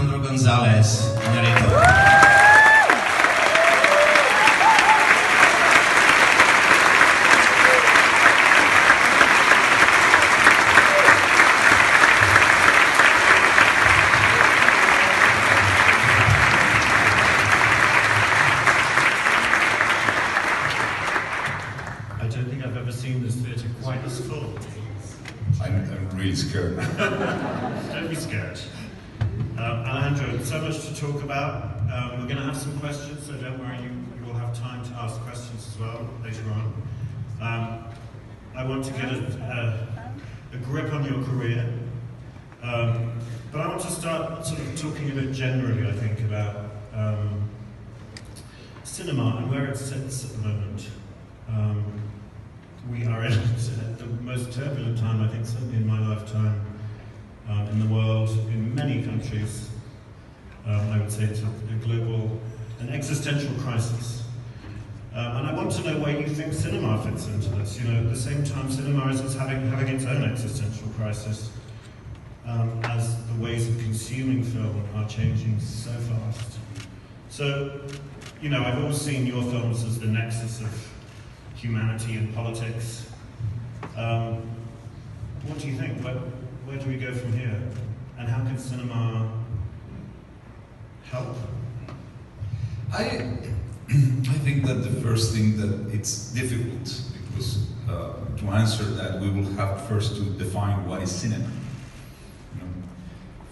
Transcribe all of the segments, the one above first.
Alejandro González Iñárritu. I'm really scared. Don't be scared. Alejandro, so much to talk about. We're going to have some questions, so don't worry, you will have time to ask questions as well later on. I want to get a grip on your career, but I want to start sort of talking a bit generally, I think, about cinema and where it sits at the moment. We are in the most turbulent time, I think, certainly in my lifetime, in the world, in many countries. I would say it's a global, an existential crisis. And I want to know where you think cinema fits into this. You know, at the same time, cinema is having its own existential crisis, as the ways of consuming film are changing so fast. So, you know, I've always seen your films as the nexus of humanity and politics. What do you think? Where do we go from here? And how can cinema help? I think that the first thing that it's difficult, because to answer that we will have first to define what is cinema. You know,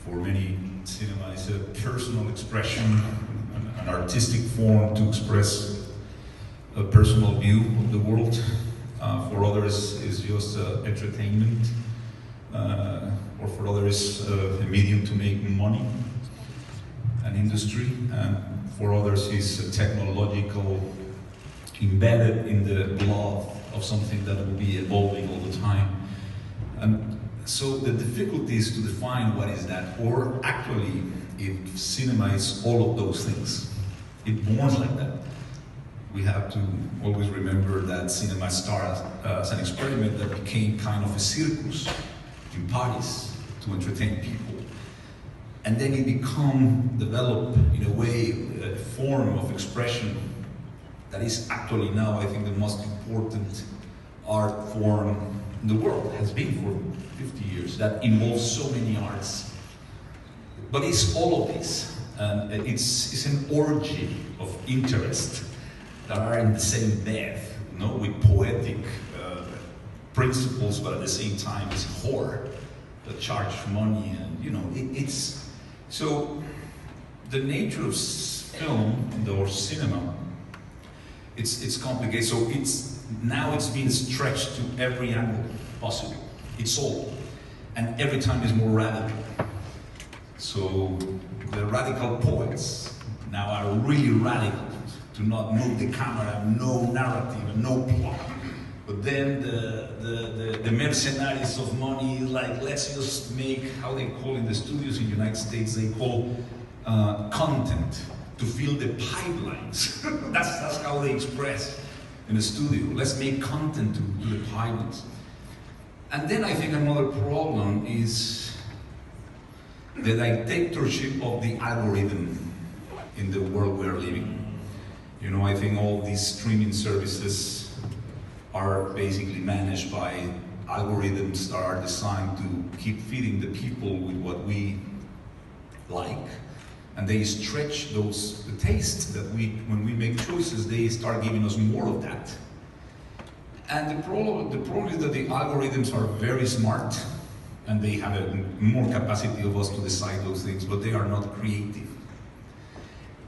for many, cinema is a personal expression, an artistic form to express a personal view of the world. For others is just entertainment, or for others a medium to make money, an industry, and for others is a technological, embedded in the blood of something that will be evolving all the time. And so the difficulty is to define what is that, or actually if cinema is all of those things. It borns like that. We have to always remember that cinema started as an experiment that became kind of a circus in Paris to entertain people. And then it developed in a way, a form of expression that is actually now, I think, the most important art form in the world, has been for 50 years, that involves so many arts. But it's all of this, and it's an orgy of interest that are in the same depth, you know, with poetic principles, but at the same time it's horror that charge money, and you know, it's so the nature of film or cinema. It's complicated. So it's being stretched to every angle possible. It's all, and every time is more radical. So the radical poets now are really radical. To not move the camera, no narrative, no plot. But then the mercenaries of money, like, let's just make, how they call in the studios in the United States, they call content, to fill the pipelines. that's how they express in the studio. Let's make content to do the pipelines. And then I think another problem is the dictatorship of the algorithm in the world we're living. You know, I think all these streaming services are basically managed by algorithms that are designed to keep feeding the people with what we like, and they stretch the taste that when we make choices, they start giving us more of that. And the problem is that the algorithms are very smart, and they have more capacity of us to decide those things, but they are not creative.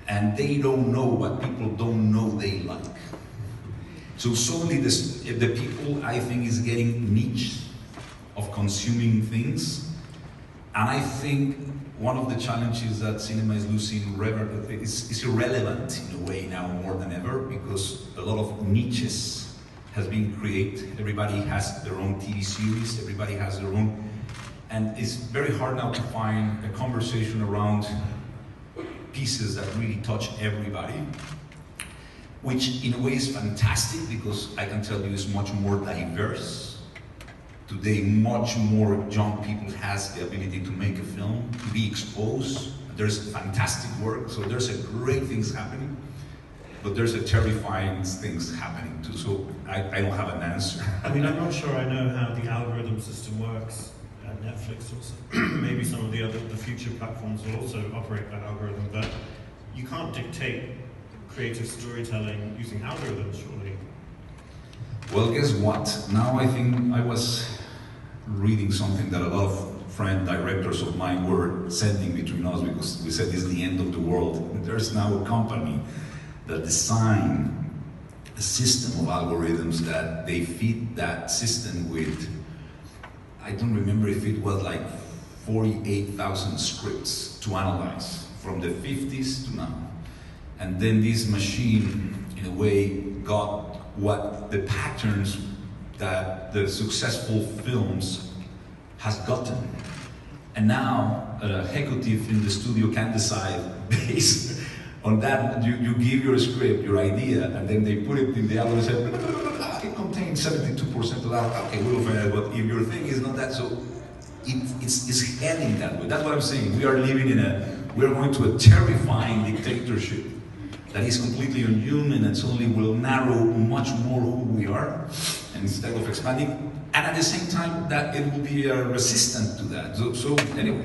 And they don't know what people don't know they like. So suddenly the people, I think, is getting niche of consuming things. And I think one of the challenges that cinema is losing is irrelevant in a way now more than ever, because a lot of niches has been created. Everybody has their own TV series, everybody has their own, and it's very hard now to find a conversation around pieces that really touch everybody, which in a way is fantastic, because I can tell you it's much more diverse. Today, much more young people has the ability to make a film, to be exposed, there's fantastic work, so there's a great things happening, but there's a terrifying things happening too, so I don't have an answer. I mean, I'm not sure I know how the algorithm system works at Netflix also. Maybe some of the future platforms will also operate by algorithm, but you can't dictate creative storytelling using algorithms, surely. Well, guess what? Now I think I was reading something that a lot of friend directors of mine were sending between us, because we said this is the end of the world. And there's now a company that designed a system of algorithms that they feed that system with, I don't remember if it was like 48,000 scripts to analyze from the 50s to now. And then this machine, in a way, got what the patterns that the successful films has gotten. And now an executive in the studio can decide based on that. You give your script, your idea, and then they put it in the algorithm and say, it contains 72% of that. Okay, we'll find it, but if your thing is not that, so it's heading that way. That's what I'm saying. We are living we're going to a terrifying dictatorship that is completely unhuman and suddenly will narrow much more who we are, and instead of expanding, and at the same time that it will be resistant to that. So anyway.